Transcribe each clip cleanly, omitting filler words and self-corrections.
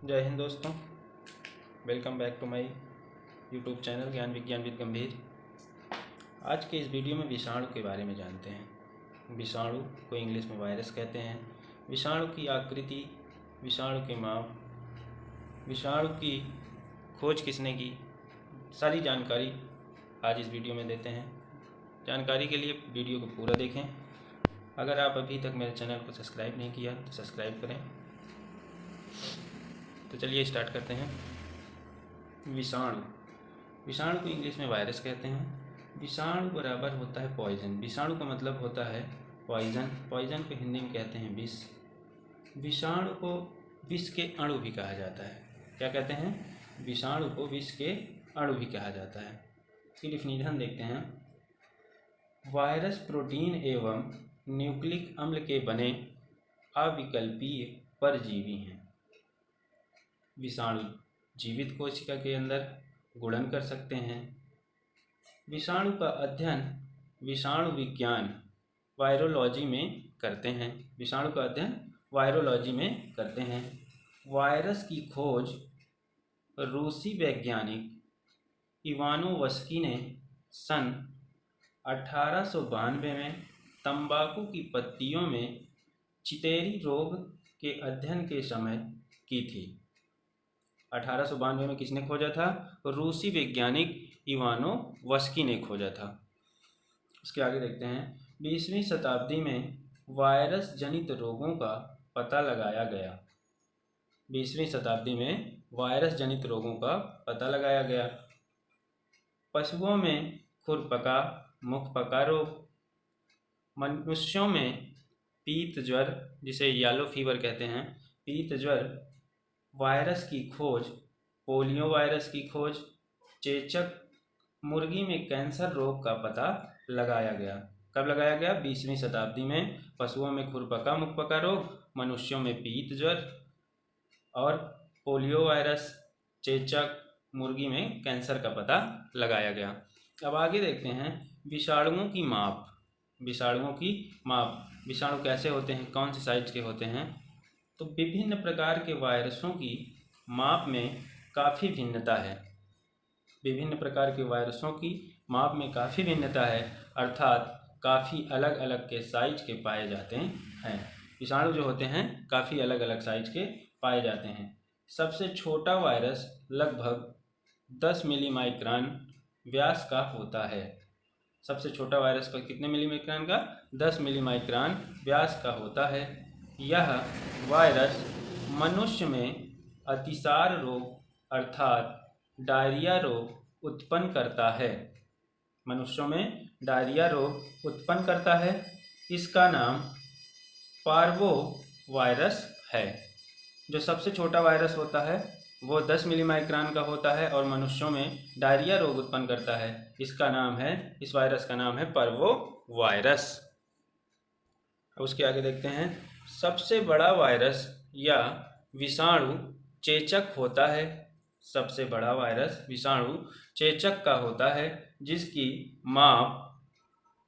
जय हिंद दोस्तों, welcome back to my YouTube channel Gyan Vigyan with गंभीर। आज के इस वीडियो में विषाणु के बारे में जानते हैं। विषाणु को इंग्लिश में वायरस कहते हैं। विषाणु की आकृति, विषाणु के माप, विषाणु की खोज किसने की, सारी जानकारी आज इस वीडियो में देते हैं। जानकारी के लिए वीडियो को पूरा देखें। अगर आप अभी तक मेरे चैनल को सब्सक्राइब नहीं किया तो सब्सक्राइब करें। तो चलिए स्टार्ट करते हैं। विषाणु को इंग्लिश में वायरस कहते हैं। विषाणु बराबर होता है पॉइजन। विषाणु का मतलब होता है पॉइजन। पॉइजन को हिंदी में कहते हैं विष। विषाणु को विष के अणु भी कहा जाता है। क्या कहते हैं? विषाणु को विष के अणु भी कहा जाता है। इसकी डिफिनीशन देखते हैं। वायरस प्रोटीन एवं न्यूक्लिक अम्ल के बने अविकल्पीय परजीवी हैं। विषाणु जीवित कोशिका के अंदर गुणन कर सकते हैं। विषाणु का अध्ययन विषाणु विज्ञान वायरोलॉजी में करते हैं। विषाणु का अध्ययन वायरोलॉजी में करते हैं। वायरस की खोज रूसी वैज्ञानिक इवानोवस्की ने सन 1892 में तंबाकू की पत्तियों में चितेरी रोग के अध्ययन के समय की थी। 1892 में किसने खोजा था? रूसी वैज्ञानिक इवानोवस्की ने खोजा था। उसके आगे देखते हैं। 20वीं शताब्दी में वायरस जनित रोगों का पता लगाया गया। 20वीं शताब्दी में वायरस जनित रोगों का पता लगाया गया। पशुओं में खुरपका, मुखपका रोग, मनुष्यों में पीत ज्वर जिसे येलो फीवर कहते हैं, पीत ज्वर, वायरस की खोज, पोलियो वायरस की खोज, चेचक, मुर्गी में कैंसर रोग का पता लगाया गया। कब लगाया गया? 20वीं शताब्दी में। पशुओं में खुरपका मुखपका रोग, मनुष्यों में पीत ज्वर और पोलियो वायरस, चेचक, मुर्गी में कैंसर का पता लगाया गया। अब आगे देखते हैं विषाणुओं की माप। विषाणुओं की माप, विषाणु कैसे होते हैं, कौन से साइज के होते हैं? तो विभिन्न प्रकार के वायरसों की माप में काफ़ी भिन्नता है। विभिन्न प्रकार के वायरसों की माप में काफ़ी भिन्नता है, अर्थात काफ़ी अलग अलग के साइज के पाए जाते हैं। विषाणु जो होते हैं काफ़ी अलग अलग साइज के पाए जाते हैं। सबसे छोटा वायरस लगभग 10 मिलीमाइक्रान व्यास का होता है। सबसे छोटा वायरस का कितने मिलीमाइक्रान का? 10 मिलीमाइक्रान व्यास का होता है। यह वायरस मनुष्य में अतिसार रोग अर्थात डायरिया रोग उत्पन्न करता है। मनुष्यों में डायरिया रोग उत्पन्न करता है। इसका नाम पार्वो वायरस है। जो सबसे छोटा वायरस होता है वो 10 मिलीमाइक्रान का होता है और मनुष्यों में डायरिया रोग उत्पन्न करता है। इसका नाम है, इस वायरस का नाम है पार्वो वायरस। अब उसके आगे देखते हैं। सबसे बड़ा वायरस या विषाणु चेचक होता है। सबसे बड़ा वायरस विषाणु चेचक का होता है, जिसकी माप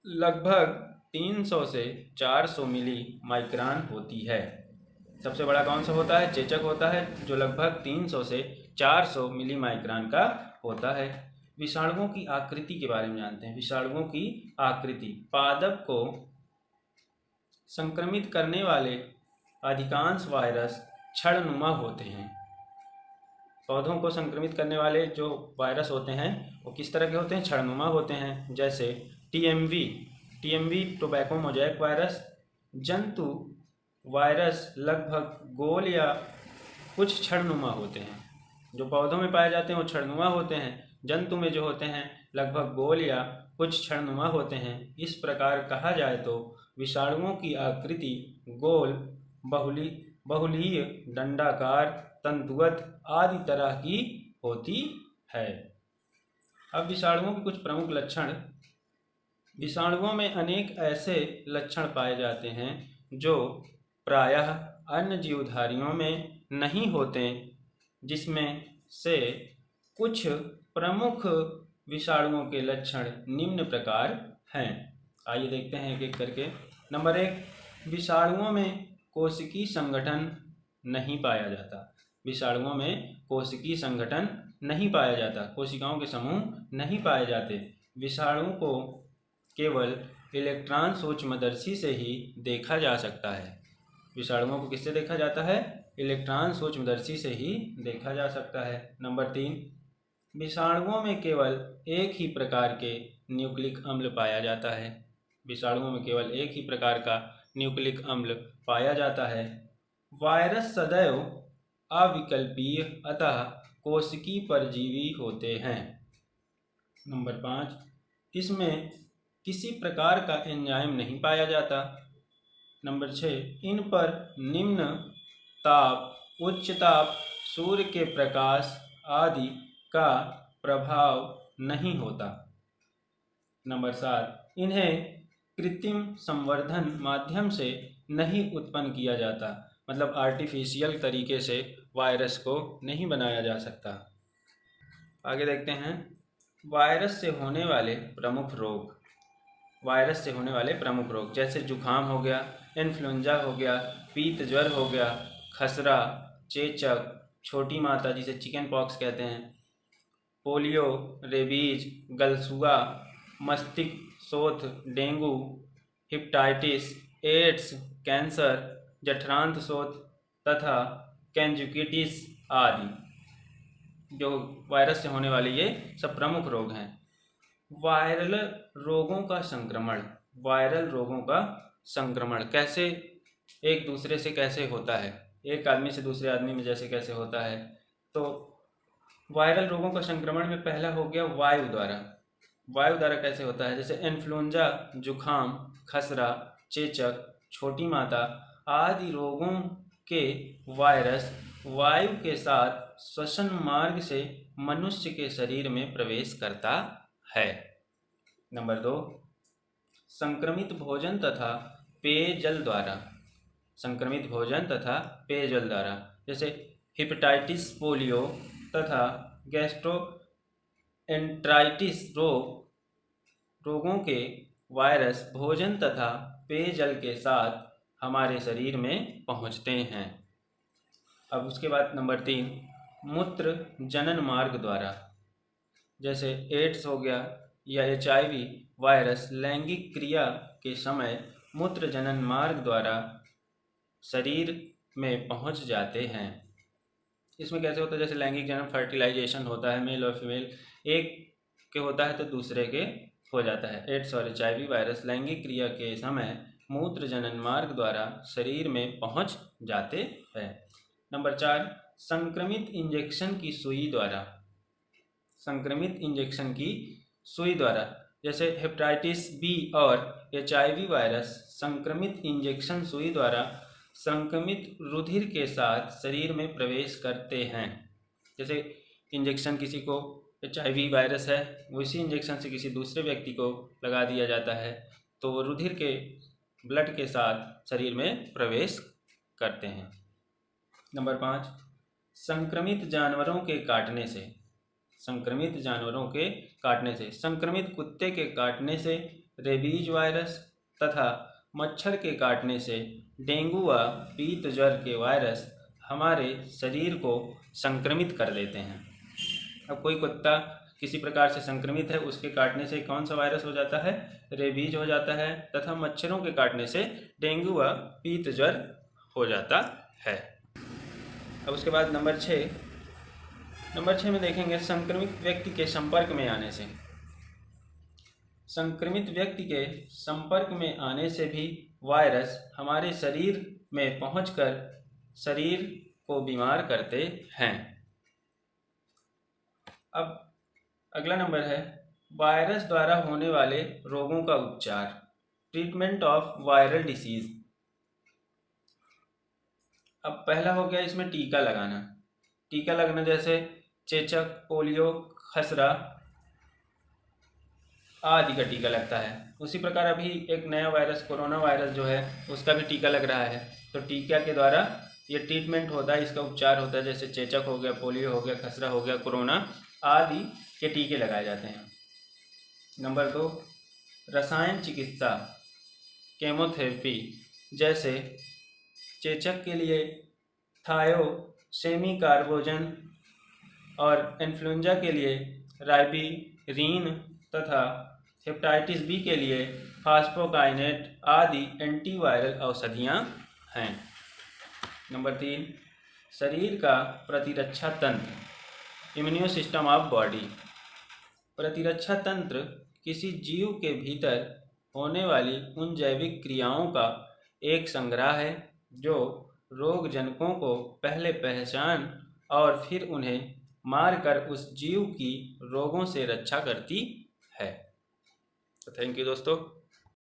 लगभग 300 से 400 मिलीमाइक्रान होती है। सबसे बड़ा कौन सा होता है? चेचक होता है, जो लगभग 300 से 400 मिलीमाइक्रान का होता है। विषाणुओं की आकृति के बारे में जानते हैं। विषाणुओं की आकृति, पादप को संक्रमित करने वाले अधिकांश वायरस छड़नुमा होते हैं। पौधों को संक्रमित करने वाले जो वायरस होते हैं वो किस तरह के होते हैं? छड़नुमा होते हैं। जैसे टीएमवी टोबैको मोज़ेक वायरस। जंतु वायरस लगभग गोल या कुछ छड़नुमा होते हैं। जो पौधों में पाए जाते हैं वो छड़नुमा होते हैं। जंतु में जो होते हैं लगभग गोल या कुछ छड़नुमा होते हैं। इस प्रकार कहा जाए तो विषाणुओं की आकृति गोल, बहुलीय, डंडाकार, तंतुवत आदि तरह की होती है। अब विषाणुओं के कुछ प्रमुख लक्षण। विषाणुओं में अनेक ऐसे लक्षण पाए जाते हैं जो प्रायः अन्य जीवधारियों में नहीं होते, जिसमें से कुछ प्रमुख विषाणुओं के लक्षण निम्न प्रकार हैं। आइए देखते हैं एक एक करके। नंबर 1, विषाणुओं में कोशिकीय संगठन नहीं पाया जाता। विषाणुओं में कोशिकीय संगठन नहीं पाया जाता, कोशिकाओं के समूह नहीं पाए जाते। विषाणु को केवल इलेक्ट्रॉन सूक्ष्मदर्शी से ही देखा जा सकता है। विषाणुओं को किससे देखा जाता है? इलेक्ट्रॉन सूक्ष्मदर्शी से ही देखा जा सकता है। नंबर 3, विषाणुओं में केवल एक ही प्रकार के न्यूक्लिक अम्ल पाया जाता है। विषाणुओं में केवल एक ही प्रकार का न्यूक्लिक अम्ल पाया जाता है। वायरस सदैव अविकल्पीय अतः कोशिकीय परजीवी होते हैं। नंबर 5, इसमें किसी प्रकार का एंजाइम नहीं पाया जाता। नंबर 6, इन पर निम्न ताप, उच्च ताप, सूर्य के प्रकाश आदि का प्रभाव नहीं होता। नंबर 7, इन्हें कृत्रिम संवर्धन माध्यम से नहीं उत्पन्न किया जाता, मतलब आर्टिफिशियल तरीके से वायरस को नहीं बनाया जा सकता। आगे देखते हैं वायरस से होने वाले प्रमुख रोग। वायरस से होने वाले प्रमुख रोग जैसे जुखाम हो गया, इन्फ्लुएंजा हो गया, पीत ज्वर हो गया, खसरा, चेचक, छोटी माता जिसे चिकन पॉक्स कहते हैं, पोलियो, रेबीज, गलसुआ, मस्तिष्क शोथ, डेंगू, हेपेटाइटिस, एड्स, कैंसर, जठरांत्र शोथ तथा कैंजुकिटिस आदि जो वायरस से होने वाले ये सब प्रमुख रोग हैं। वायरल रोगों का संक्रमण, वायरल रोगों का संक्रमण कैसे एक दूसरे से कैसे होता है, एक आदमी से दूसरे आदमी में जैसे कैसे होता है। तो वायरल रोगों का संक्रमण में पहला हो गया वायु द्वारा। वायु द्वारा कैसे होता है? जैसे इन्फ्लुएंजा, जुखाम, खसरा, चेचक, छोटी माता आदि रोगों के वायरस वायु के साथ श्वसन मार्ग से मनुष्य के शरीर में प्रवेश करता है। नंबर 2, संक्रमित भोजन तथा पेयजल द्वारा। संक्रमित भोजन तथा पेयजल द्वारा जैसे हेपेटाइटिस, पोलियो तथा गैस्ट्रोएंटेराइटिस रोगों के वायरस भोजन तथा पेयजल के साथ हमारे शरीर में पहुंचते हैं। अब उसके बाद नंबर 3, मूत्र जनन मार्ग द्वारा जैसे एड्स हो गया या HIV वायरस लैंगिक क्रिया के समय मूत्र जनन मार्ग द्वारा शरीर में पहुंच जाते हैं। इसमें कैसे होता है? जैसे लैंगिक जनन फर्टिलाइजेशन होता है, मेल और फीमेल एक के होता है तो दूसरे के हो जाता है। एड्स और HIV वायरस लैंगिक क्रिया के समय मूत्र जनन मार्ग द्वारा शरीर में पहुंच जाते हैं। नंबर 4, संक्रमित इंजेक्शन की सुई द्वारा। संक्रमित इंजेक्शन की सुई द्वारा जैसे हेपेटाइटिस बी और HIV वायरस संक्रमित इंजेक्शन सुई द्वारा संक्रमित रुधिर के साथ शरीर में प्रवेश करते हैं। जैसे इंजेक्शन किसी को HIV वायरस है, उसी इंजेक्शन से किसी दूसरे व्यक्ति को लगा दिया जाता है तो वो रुधिर के ब्लड के साथ शरीर में प्रवेश करते हैं। नंबर 5, संक्रमित जानवरों के काटने से। संक्रमित जानवरों के काटने से, संक्रमित कुत्ते के काटने से रेबीज वायरस तथा मच्छर के काटने से डेंगू व पीत ज्वर के वायरस हमारे शरीर को संक्रमित कर देते हैं। अब कोई कुत्ता किसी प्रकार से संक्रमित है, उसके काटने से कौन सा वायरस हो जाता है? रेबीज हो जाता है तथा मच्छरों के काटने से डेंगू व पीत ज्वर हो जाता है। अब उसके बाद नंबर 6 में देखेंगे संक्रमित व्यक्ति के संपर्क में आने से। संक्रमित व्यक्ति के संपर्क में आने से भी वायरस हमारे शरीर में पहुंचकर शरीर को बीमार करते हैं। अब अगला नंबर है वायरस द्वारा होने वाले रोगों का उपचार, ट्रीटमेंट ऑफ वायरल डिसीज। अब पहला हो गया इसमें टीका लगाना। टीका लगना जैसे चेचक, पोलियो, खसरा आदि का टीका लगता है। उसी प्रकार अभी एक नया वायरस कोरोना वायरस जो है उसका भी टीका लग रहा है, तो टीका के द्वारा ये ट्रीटमेंट होता है, इसका उपचार होता है। जैसे चेचक हो गया, पोलियो हो गया, खसरा हो गया, कोरोना आदि के टीके लगाए जाते हैं। नंबर 2, रसायन चिकित्सा, केमोथेरेपी। जैसे चेचक के लिए थायोसाइनामाइड सेमी कार्बोजन और इन्फ्लुएंजा के लिए राइबेरिन तथा हेपेटाइटिस बी के लिए फास्फोकाइनेट आदि एंटीवायरल औषधियाँ हैं। नंबर 3, शरीर का प्रतिरक्षा तंत्र, इम्यूनो सिस्टम ऑफ बॉडी। प्रतिरक्षा तंत्र किसी जीव के भीतर होने वाली उन जैविक क्रियाओं का एक संग्रह है जो रोगजनकों को पहले पहचान और फिर उन्हें मारकर उस जीव की रोगों से रक्षा करती है। तो थैंक यू दोस्तों।